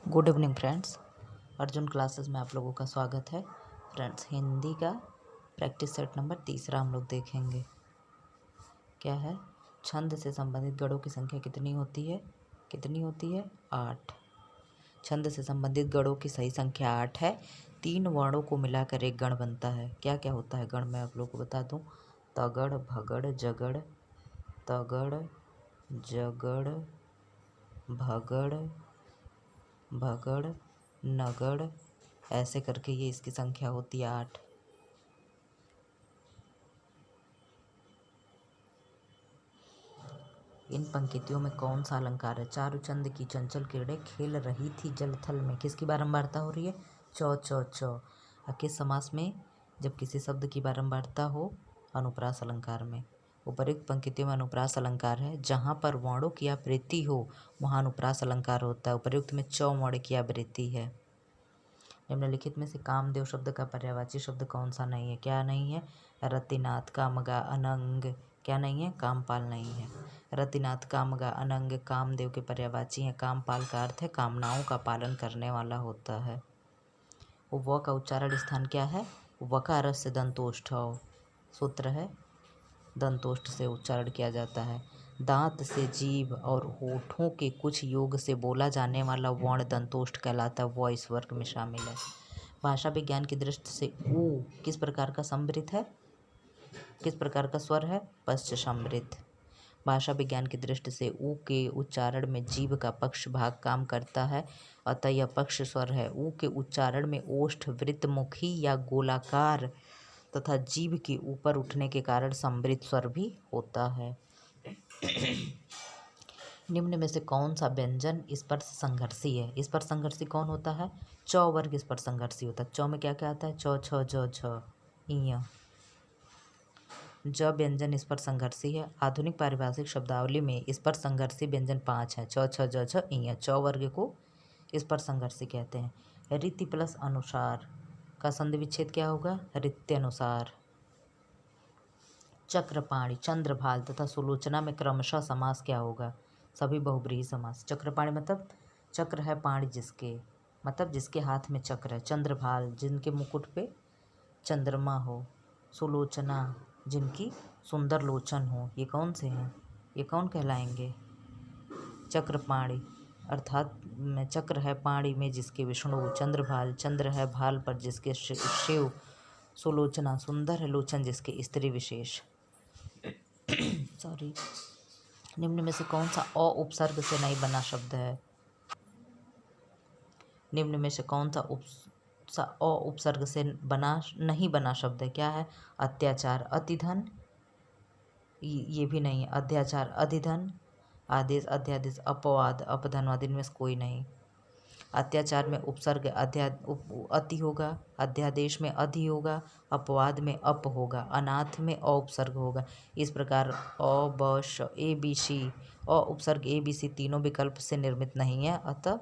Good evening friends. Arjun classes में आप लोगों का स्वागत है। फ्रेंड्स, हिंदी का प्रैक्टिस सेट नंबर 3 हम लोग देखेंगे। क्या है? छंद से संबंधित गणों की संख्या कितनी होती है? 8। छंद से संबंधित गणों की सही संख्या 8 है। 3 वर्णों को मिलाकर एक गण बनता है। क्या क्या होता है गण? मैं आप लोगों को बता दूं। तगड़, भगड़, जगड़, तगड़, जगड़, भगड़, भगड़, नगड़, ऐसे करके ये इसकी संख्या होती है 8। इन पंक्तियों में कौन सा अलंकार है? चारुचंद की चंचल किरणें खेल रही थी जलथल में। किसकी बारंबारता हो रही है? चौ चौ चौ। किस समास में? जब किसी शब्द की बारंबारता हो, अनुप्रास अलंकार में। उपर्युक्त पंक्तियों में अनुप्रास अलंकार है। जहाँ पर वर्णों की आवृत्ति हो वहाँ अनुप्रास अलंकार होता है। उपर्युक्त में चौ वर्ण की आवृत्ति है। निम्नलिखित में से कामदेव शब्द का पर्यायवाची शब्द कौन सा नहीं है? क्या नहीं है? रतिनाथ, कामगा, अनंग। क्या नहीं है? कामपाल नहीं है। रतिनाथ, कामगा, अनंग कामदेव के पर्यायवाची हैं। कामपाल का अर्थ है कामनाओं का पालन करने वाला होता है। व का उच्चारण स्थान क्या है? वकार से दंतोष्ठ सूत्र है, दंतोष्ठ से उच्चारण किया जाता है। दांत से जीभ और होठों के कुछ योग से बोला जाने वाला वर्ण दंतोष्ठ कहलाता है। व इस वर्ग में शामिल है। भाषा विज्ञान की दृष्टि से ऊ किस प्रकार का सम्मिलित है? किस प्रकार का स्वर है? पश्च सम्मिलित। भाषा विज्ञान की दृष्टि से ऊ के उच्चारण में जीभ का पक्ष भाग काम करता है, अतः यह पक्ष स्वर है। ऊ के उच्चारण में ओष्ठ वृत्तमुखी या गोलाकार तथा जीभ के ऊपर उठने के कारण सम्मिलित स्वर भी होता है। निम्न में से कौन सा व्यंजन स्पर्श संघर्षी है? स्पर्श संघर्षी कौन होता है? चौ वर्ग स्पर्श संघर्षी होता है। चौ में क्या क्या आता है? चौ, छ, ज, झ, इ। ज व्यंजन स्पर्श संघर्षी है। आधुनिक पारिभाषिक शब्दावली में स्पर्श संघर्षी व्यंजन 5 है। च, छ, ज, झ, इ। चौ वर्ग को स्पर्श संघर्षी कहते हैं। रीति प्लस अनुसार का संधि विच्छेद क्या होगा? रीत्यनुसार। चक्रपाणि, चंद्रभाल तथा सुलोचना में क्रमशः समास क्या होगा? सभी बहुब्रीहि समास। चक्रपाणि मतलब चक्र है पाणि जिसके, मतलब जिसके हाथ में चक्र है। चंद्रभाल जिनके मुकुट पे चंद्रमा हो। सुलोचना जिनकी सुंदर लोचन हो। ये कौन से हैं? ये कौन कहलाएंगे? चक्रपाणि अर्थात में चक्र है पाणि में जिसके विष्णु, चंद्रभाल चंद्र है भाल पर जिसके शिव, सुलोचना सुंदर है लोचन जिसके स्त्री विशेष। सॉरी। निम्न में से कौन सा अ उपसर्ग से नहीं बना शब्द है? निम्न में से कौन सा अ उपसर्ग से नहीं बना शब्द है? क्या है? अत्याचार, अतिधन, ये भी नहीं है। अध्याचार, अधिधन, आदेश, अध्यादेश, अपवाद, अपधनवाद, इनमें से कोई नहीं। अत्याचार में उपसर्ग अति होगा, अध्यादेश में अधि होगा, अपवाद में अप होगा, अनाथ में अ उपसर्ग होगा। इस प्रकार अ, ब, श, ए, बी, सी, अ उपसर्ग ए, बी, सी तीनों विकल्प से निर्मित नहीं है, अतः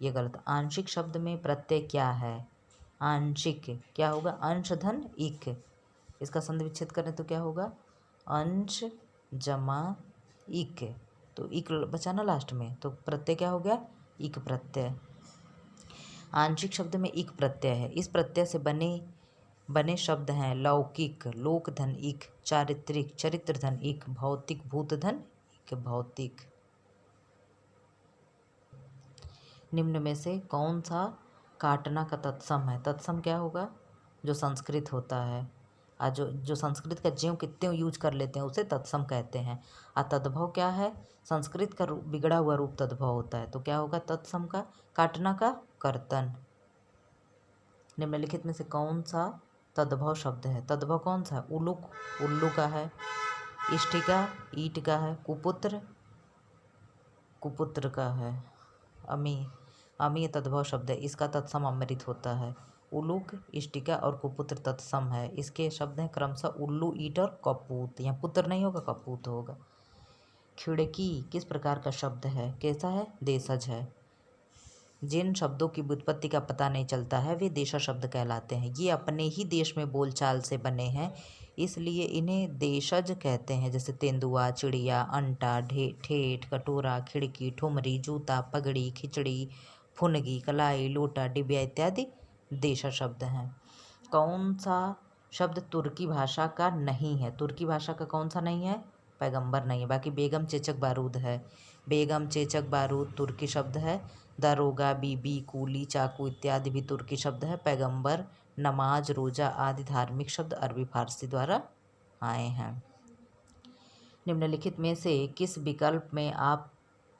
ये गलत। आंशिक शब्द में प्रत्यय क्या है? आंशिक क्या होगा? अंश धन इक। इसका संधि विच्छेद करें तो क्या होगा? अंश जमा इक, तो इक बचा ना लास्ट में, तो प्रत्यय क्या हो गया? इक प्रत्यय। आंशिक शब्द में इक प्रत्यय है। इस प्रत्यय से बने शब्द हैं लौकिक, लोक धन इक, चारित्रिक, चरित्र धन इक, भौतिक, भूत धन इक, भौतिक। निम्न में से कौन सा काटना का तत्सम है? तत्सम क्या होगा? जो संस्कृत होता है, जो संस्कृत का ज्यों कि त्यों यूज कर लेते हैं उसे तत्सम कहते हैं। तद्भव क्या है? संस्कृत का बिगड़ा हुआ रूप तद्भव होता है, तो क्या होगा तत्सम का? काटना का कर्तन। निम्नलिखित में से कौन सा तद्भव शब्द है? तद्भव कौन सा है? उलुक, उल्लू का है। इष्टिका, ईट का है। कुपुत्र, कुपुत्र का है। अमी तद्भव शब्द है, इसका तत्सम अमृत होता है। उलूक, इष्टिका और कुपुत्र तत्सम है। इसके शब्द हैं क्रमशः उल्लू, ईट और कपूत। यहाँ पुत्र नहीं होगा, कपूत होगा। खिड़की किस प्रकार का शब्द है? कैसा है? देशज है। जिन शब्दों की व्युत्पत्ति का पता नहीं चलता है वे देशज शब्द कहलाते हैं। ये अपने ही देश में बोलचाल से बने हैं, इसलिए इन्हें देशज कहते हैं। जैसे तेंदुआ, चिड़िया, अंटा, ठेठ, कटोरा, खिड़की, ठुमरी, जूता, पगड़ी, खिचड़ी, फुनगी, कलाई, लोटा, डिबिया इत्यादि देशज शब्द हैं। कौन सा शब्द तुर्की भाषा का नहीं है? तुर्की भाषा का कौन सा नहीं है? पैगंबर नहीं है। बाकी बेगम, चेचक, बारूद है। बेगम, चेचक, बारूद तुर्की शब्द है। दारोगा, बीबी, कूली, चाकू इत्यादि भी तुर्की शब्द है। पैगंबर, नमाज, रोजा आदि धार्मिक शब्द अरबी फारसी द्वारा आए हैं। निम्नलिखित में से किस विकल्प में आप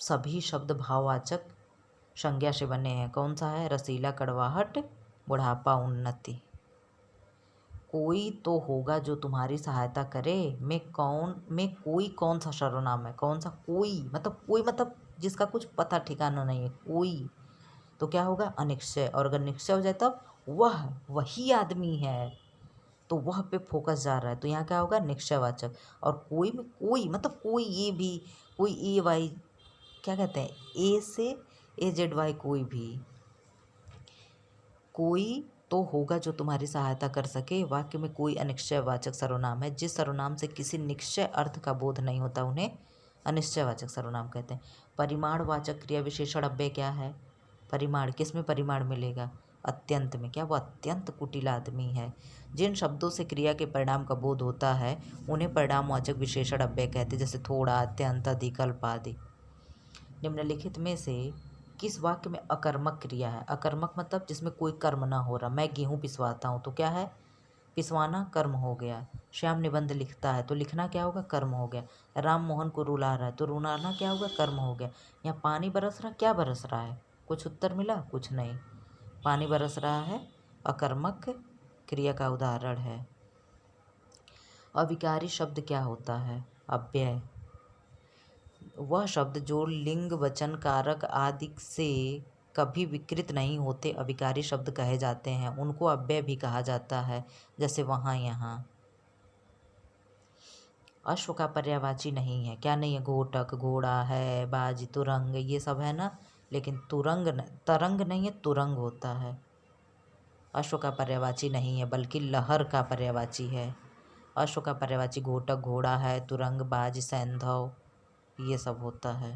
सभी शब्द भाववाचक संज्ञा से बने हैं? कौन सा है? रसीला, कड़वाहट, बुढ़ापा, उन्नति। कोई तो होगा जो तुम्हारी सहायता करे में कोई कौन सा सर्वनाम है? कौन सा? कोई मतलब जिसका कुछ पता ठिकाना नहीं है। कोई तो क्या होगा? अनिश्चय। और अगर निश्चय हो जाए तब वही आदमी है, तो वह पे फोकस जा रहा है, तो यहाँ क्या होगा? निश्चयवाचक। और कोई में कोई मतलब कोई, ये भी कोई, ए वाई क्या कहते हैं, ए से AZY, कोई भी। कोई तो होगा जो तुम्हारी सहायता कर सके वाक्य में कोई अनिश्चयवाचक सर्वनाम है। जिस सर्वनाम से किसी निश्चय अर्थ का बोध नहीं होता उन्हें अनिश्चयवाचक सर्वनाम कहते हैं। परिमाणवाचक क्रिया विशेषण अव्यय क्या है? परिमाण, किस में परिमाण मिलेगा? अत्यंत में। क्या वो अत्यंत कुटिल आदमी है? जिन शब्दों से क्रिया के परिणाम का बोध होता है उन्हें परिणामवाचक विशेषण अव्यय कहते हैं। जैसे थोड़ा, अत्यंत, अधिक, अल्प आदि। निम्नलिखित में से किस वाक्य में अकर्मक क्रिया है? अकर्मक मतलब जिसमें कोई कर्म ना हो रहा। मैं गेहूँ पिसवाता हूँ तो क्या है? पिसवाना कर्म हो गया। श्याम निबंध लिखता है तो लिखना क्या होगा? कर्म हो गया। राम मोहन को रुला रहा है तो रुलाना क्या होगा? कर्म हो गया। यहाँ पानी बरस रहा, क्या बरस रहा है? कुछ उत्तर मिला? कुछ नहीं। पानी बरस रहा है अकर्मक क्रिया का उदाहरण है। अविकारी शब्द क्या होता है? अव्यय। वह शब्द जो लिंग, वचन, कारक आदि से कभी विकृत नहीं होते अविकारी शब्द कहे जाते हैं। उनको अव्यय भी कहा जाता है। जैसे वहाँ, यहाँ। अश्व का पर्यायवाची नहीं है। क्या नहीं है? घोटक, घोड़ा है, बाज, तुरंग, ये सब है ना। लेकिन तरंग नहीं है, तुरंग होता है। अश्व का पर्यायवाची नहीं है बल्कि लहर का पर्यायवाची है। अश्व का पर्यायवाची घोटक, घोड़ा है, तुरंग, बाज, सैंधव ये सब होता है।